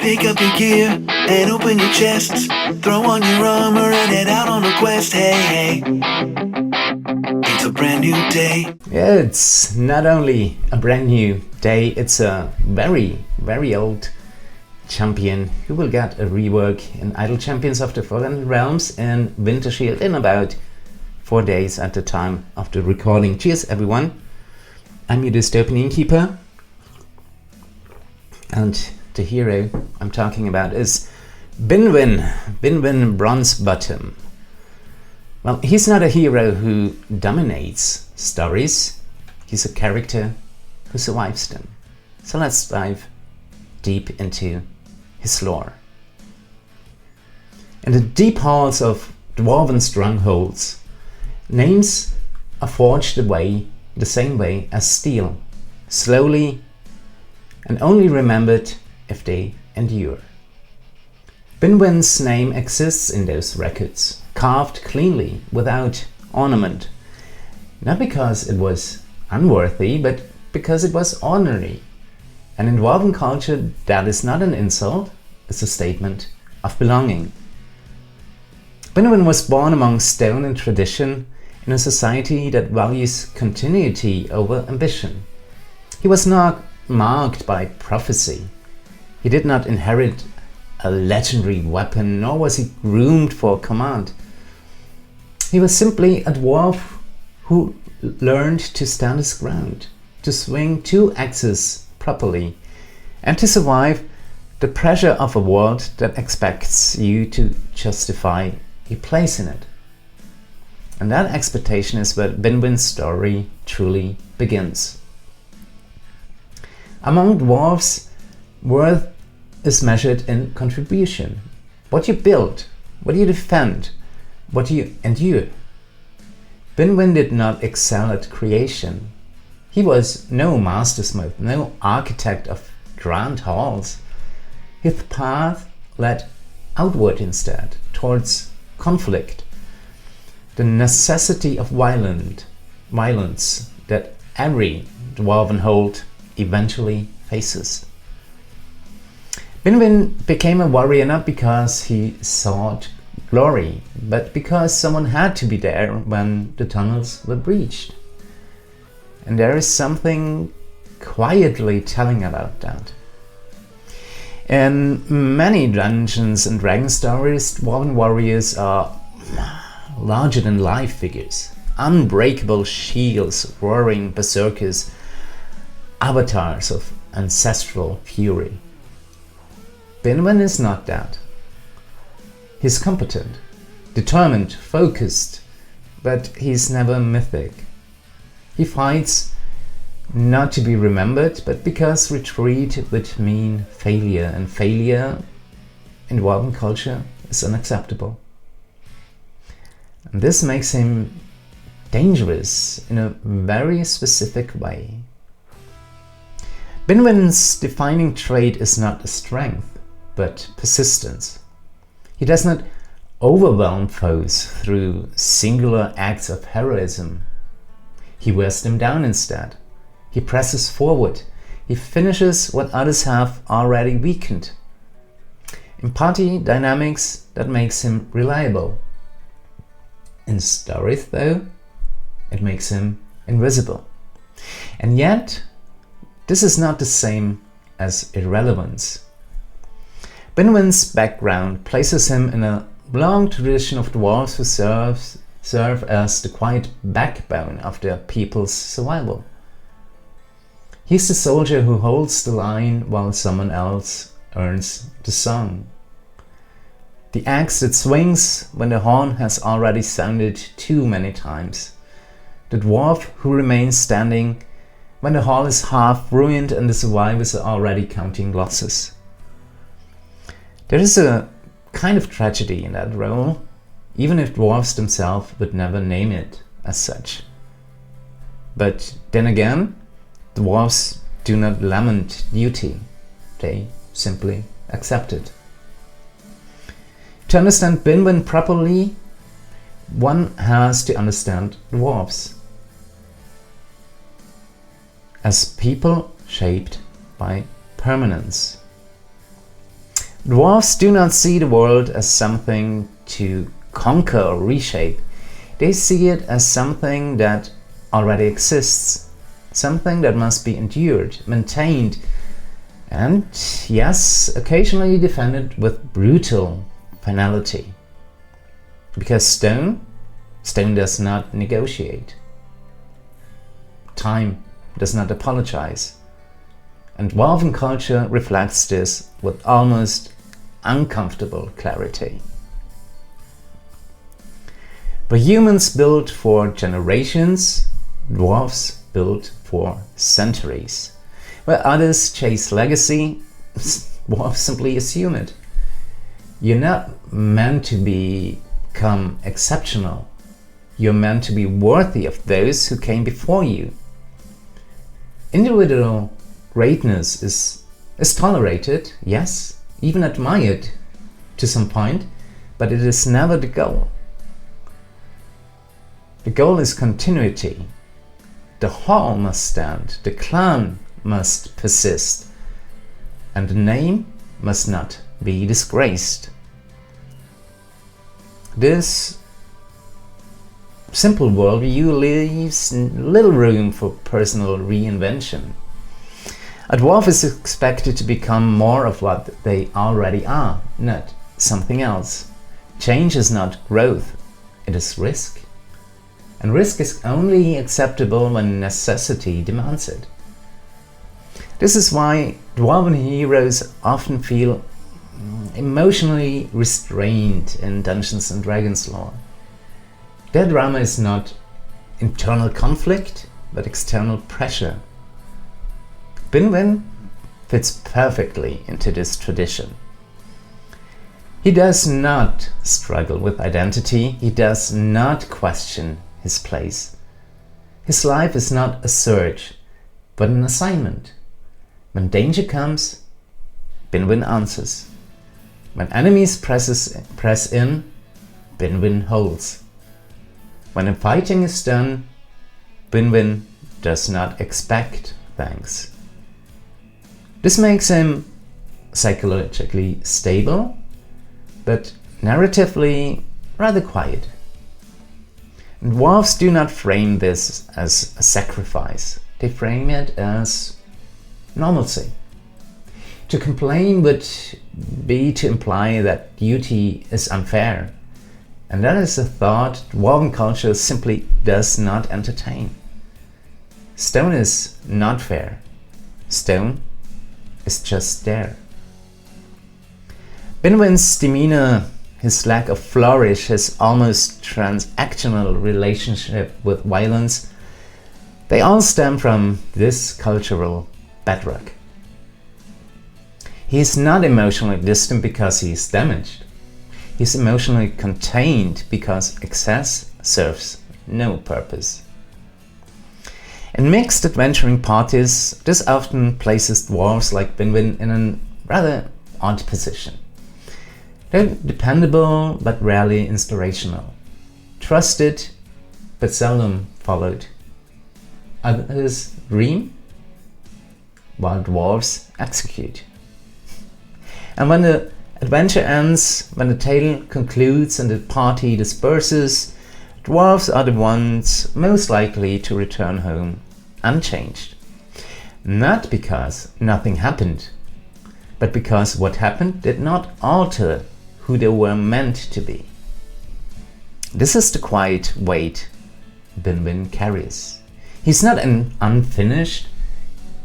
Pick up your gear and open your chests. Throw on your armor and head out on a quest. Hey, hey, it's a brand new day. Yeah, it's not only a brand new day, it's a very, very old champion who will get a rework in Idle Champions of the Forgotten Realms and Winter Shield in about 4 days at the time of the recording. Cheers everyone, I'm your Dystopian Innkeeper, and the hero I'm talking about is Binwin Bronzebottom. Well, he's not a hero who dominates stories, he's a character who survives them. So let's dive deep into his lore. In the deep halls of Dwarven strongholds, names are forged away the same way as steel, slowly and only remembered if they endure. Binwin's name exists in those records, carved cleanly without ornament, not because it was unworthy, but because it was ordinary. And in Dwarven culture, that is not an insult, it's a statement of belonging. Binwin was born among stone and tradition in a society that values continuity over ambition. He was not marked by prophecy. He did not inherit a legendary weapon, nor was he groomed for command. He was simply a dwarf who learned to stand his ground, to swing 2 axes properly, and to survive the pressure of a world that expects you to justify a place in it. And that expectation is where Binwin's story truly begins. Among dwarves, worth is measured in contribution. What you build, what you defend, what you endure. Binwin did not excel at creation. He was no mastersmith, no architect of grand halls. His path led outward instead, towards conflict, the necessity of violence that every Dwarven hold eventually faces. Binwin became a warrior not because he sought glory, but because someone had to be there when the tunnels were breached. And there is something quietly telling about that. In many Dungeons and Dragons stories, Dwarven warriors are larger-than-life figures, unbreakable shields, roaring berserkers, avatars of ancestral fury. Binwin is not that. He's competent, determined, focused, but he's never mythic. He fights not to be remembered, but because retreat would mean failure, and failure in Dwarven culture is unacceptable. And this makes him dangerous in a very specific way. Binwin's defining trait is not strength, but persistence. He does not overwhelm foes through singular acts of heroism. He wears them down instead. He presses forward. He finishes what others have already weakened. In party dynamics, that makes him reliable. In stories, though, it makes him invisible. And yet, this is not the same as irrelevance. Binwin's background places him in a long tradition of dwarves who serve as the quiet backbone of their people's survival. He's the soldier who holds the line while someone else earns the song. The axe that swings when the horn has already sounded too many times. The dwarf who remains standing when the hall is half ruined and the survivors are already counting losses. There is a kind of tragedy in that role, even if dwarves themselves would never name it as such. But then again, dwarves do not lament duty, they simply accept it. To understand Binwin properly, one has to understand dwarves as people shaped by permanence. Dwarves do not see the world as something to conquer or reshape. They see it as something that already exists, something that must be endured, maintained, and yes, occasionally defended with brutal finality. Because stone does not negotiate. Time does not apologize. And Dwarven culture reflects this with almost uncomfortable clarity. But humans built for generations, dwarves built for centuries. Where others chase legacy, dwarves simply assume it. You're not meant to become exceptional. You're meant to be worthy of those who came before you. Individual greatness is tolerated, yes, even admired to some point, but it is never the goal. The goal is continuity. The hall must stand, the clan must persist, and the name must not be disgraced. This simple worldview leaves little room for personal reinvention. A dwarf is expected to become more of what they already are, not something else. Change is not growth, it is risk. And risk is only acceptable when necessity demands it. This is why Dwarven heroes often feel emotionally restrained in Dungeons & Dragons lore. Their drama is not internal conflict, but external pressure. Binwin fits perfectly into this tradition. He does not struggle with identity, he does not question his place. His life is not a search, but an assignment. When danger comes, Binwin answers. When enemies press in, Binwin holds. When the fighting is done, Binwin does not expect thanks. This makes him psychologically stable, but narratively rather quiet. And dwarves do not frame this as a sacrifice, they frame it as normalcy. To complain would be to imply that duty is unfair, and that is a thought Dwarven culture simply does not entertain. Stone is not fair. Stone is just there. Binwin's demeanor, his lack of flourish, his almost transactional relationship with violence, they all stem from this cultural bedrock. He is not emotionally distant because he is damaged. He is emotionally contained because excess serves no purpose. In mixed adventuring parties, this often places dwarves like Binwin in a rather odd position. They're dependable but rarely inspirational, trusted but seldom followed. Others dream, while dwarves execute. And when the adventure ends, when the tale concludes and the party disperses, dwarves are the ones most likely to return home unchanged. Not because nothing happened, but because what happened did not alter who they were meant to be. This is the quiet weight Binwin carries. He's not an unfinished,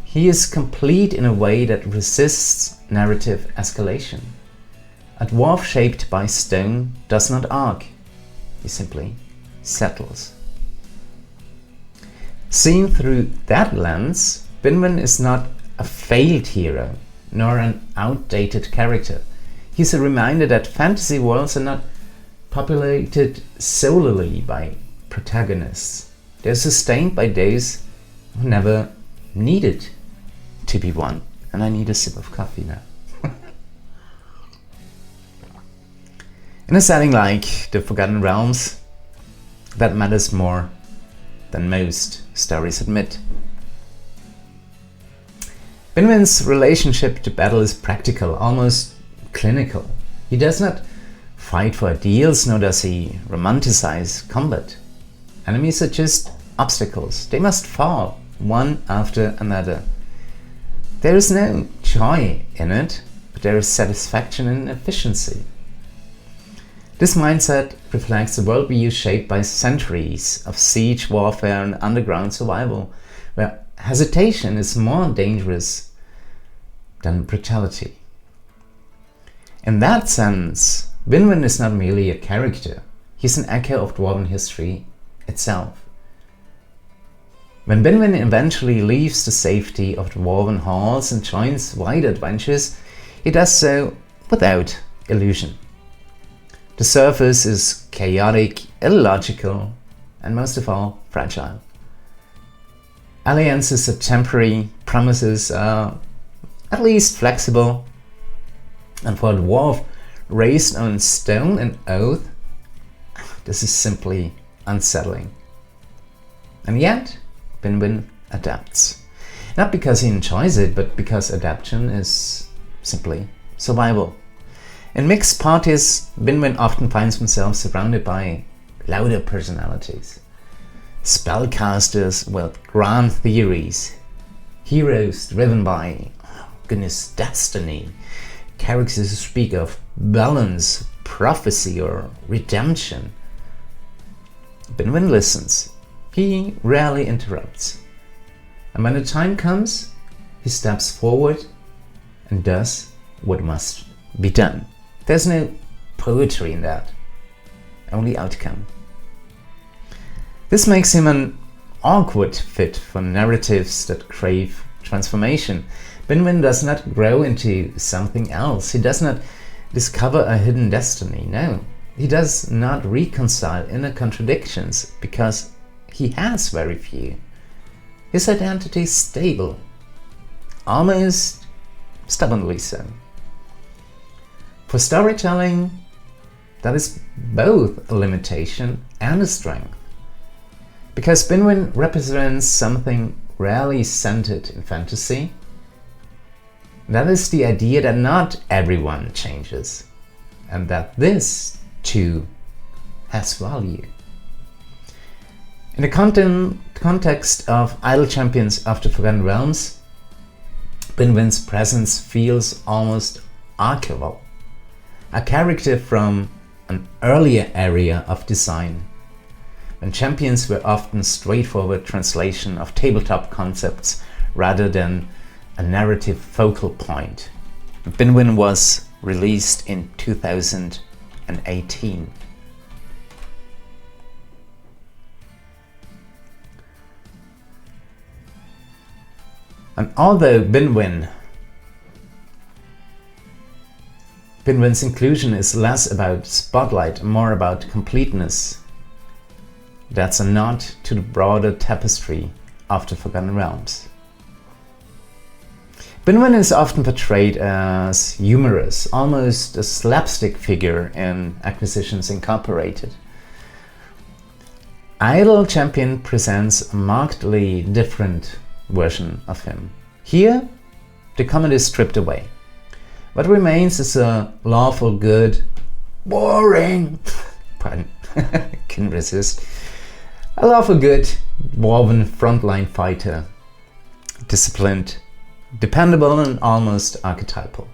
he is complete in a way that resists narrative escalation. A dwarf shaped by stone does not arc, he simply settles. Seen through that lens, Binwin is not a failed hero, nor an outdated character. He's a reminder that fantasy worlds are not populated solely by protagonists. They're sustained by those who never needed to be one. And I need a sip of coffee now. In a setting like the Forgotten Realms, that matters more than most stories admit. Binwin's relationship to battle is practical, almost clinical. He does not fight for ideals, nor does he romanticize combat. Enemies are just obstacles. They must fall, one after another. There is no joy in it, but there is satisfaction in efficiency. This mindset reflects a worldview shaped by centuries of siege warfare and underground survival, where hesitation is more dangerous than brutality. In that sense, Binwin is not merely a character, he's an echo of Dwarven history itself. When Binwin eventually leaves the safety of Dwarven halls and joins wider adventures, he does so without illusion. The surface is chaotic, illogical, and most of all, fragile. Alliances are temporary, promises are at least flexible, and for a dwarf raised on stone and oath, this is simply unsettling. And yet, Binwin adapts. Not because he enjoys it, but because adaptation is simply survival. In mixed parties, Binwin often finds himself surrounded by louder personalities. Spellcasters with grand theories, heroes driven by, destiny, characters who speak of balance, prophecy, or redemption. Binwin listens. He rarely interrupts. And when the time comes, he steps forward and does what must be done. There's no poetry in that, only outcome. This makes him an awkward fit for narratives that crave transformation. Binwin does not grow into something else. He does not discover a hidden destiny. No, he does not reconcile inner contradictions because he has very few. His identity is stable, almost stubbornly so. For storytelling, that is both a limitation and a strength. Because Binwin represents something rarely centered in fantasy. That is the idea that not everyone changes, and that this, too, has value. In the context of Idle Champions of the Forgotten Realms, Binwin's presence feels almost archival, a character from an earlier area of design, when champions were often straightforward translation of tabletop concepts rather than a narrative focal point. Binwin was released in 2018. And although Binwin's inclusion is less about spotlight and more about completeness, that's a nod to the broader tapestry of the Forgotten Realms. Binwin is often portrayed as humorous, almost a slapstick figure in Acquisitions Incorporated. Idle Champion presents a markedly different version of him. Here, the comedy is stripped away. What remains is a lawful good, boring, pardon, couldn't resist, a lawful good Dwarven frontline fighter, disciplined, dependable, and almost archetypal.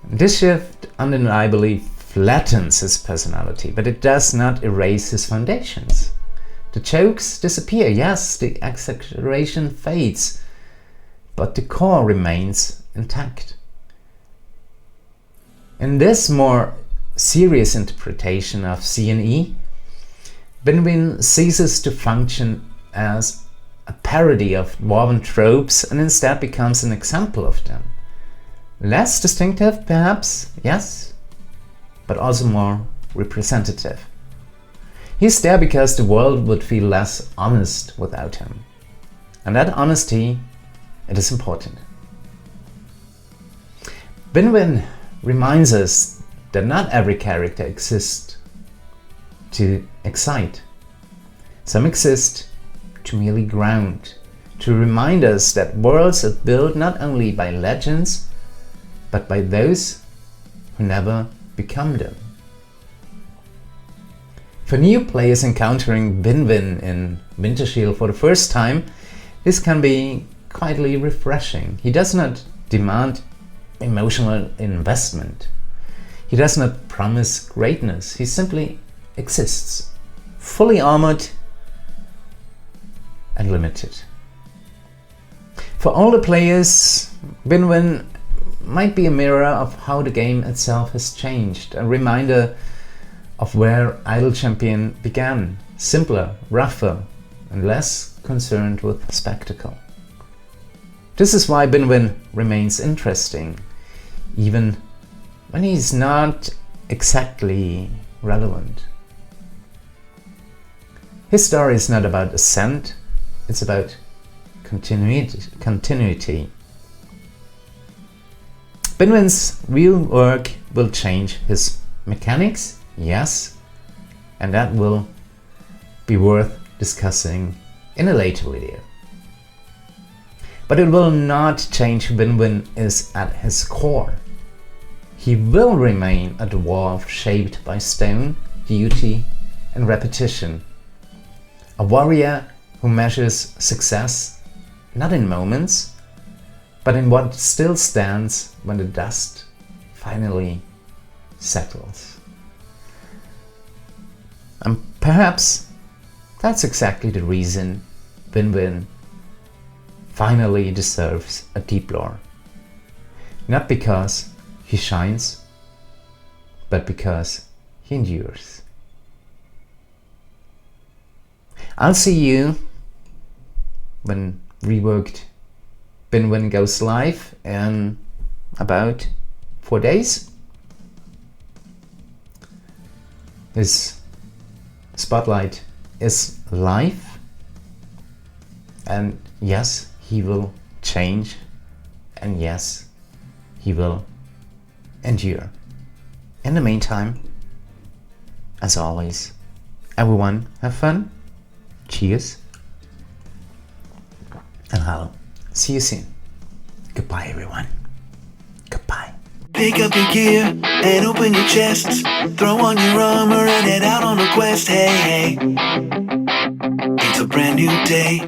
This shift undeniably flattens his personality, but it does not erase his foundations. The jokes disappear, yes, the exaggeration fades, but the core remains intact. In this more serious interpretation of C&E, Binwin ceases to function as a parody of Dwarven tropes and instead becomes an example of them. Less distinctive, perhaps, yes, but also more representative. He's there because the world would feel less honest without him. And that honesty, it is important. Binwin reminds us that not every character exists to excite. Some exist to merely ground, to remind us that worlds are built not only by legends, but by those who never become them. For new players encountering Binwin in Wintershield for the first time, this can be quietly refreshing. He does not demand emotional investment. He does not promise greatness. He simply exists, fully armored and limited. For older players, Binwin might be a mirror of how the game itself has changed, a reminder of where Idle Champion began, simpler, rougher, and less concerned with spectacle. This is why Binwin remains interesting, even when he's not exactly relevant. His story is not about ascent, it's about continuity. Binwin's real work will change his mechanics, yes, and that will be worth discussing in a later video. But it will not change who Binwin is at his core. He will remain a dwarf shaped by stone, duty, and repetition. A warrior who measures success not in moments, but in what still stands when the dust finally settles. And perhaps that's exactly the reason Binwin finally deserves a Deeplore. Not because he shines, but because he endures. I'll see you when Reworked Binwin goes live in about 4 days. His spotlight is live, and yes, he will change, and yes, he will endure. In the meantime, as always, everyone have fun, cheers, and I'll see you soon. Goodbye, everyone. Goodbye. Pick up your gear and open your chests. Throw on your armor and head out on a quest. Hey, hey. It's a brand new day.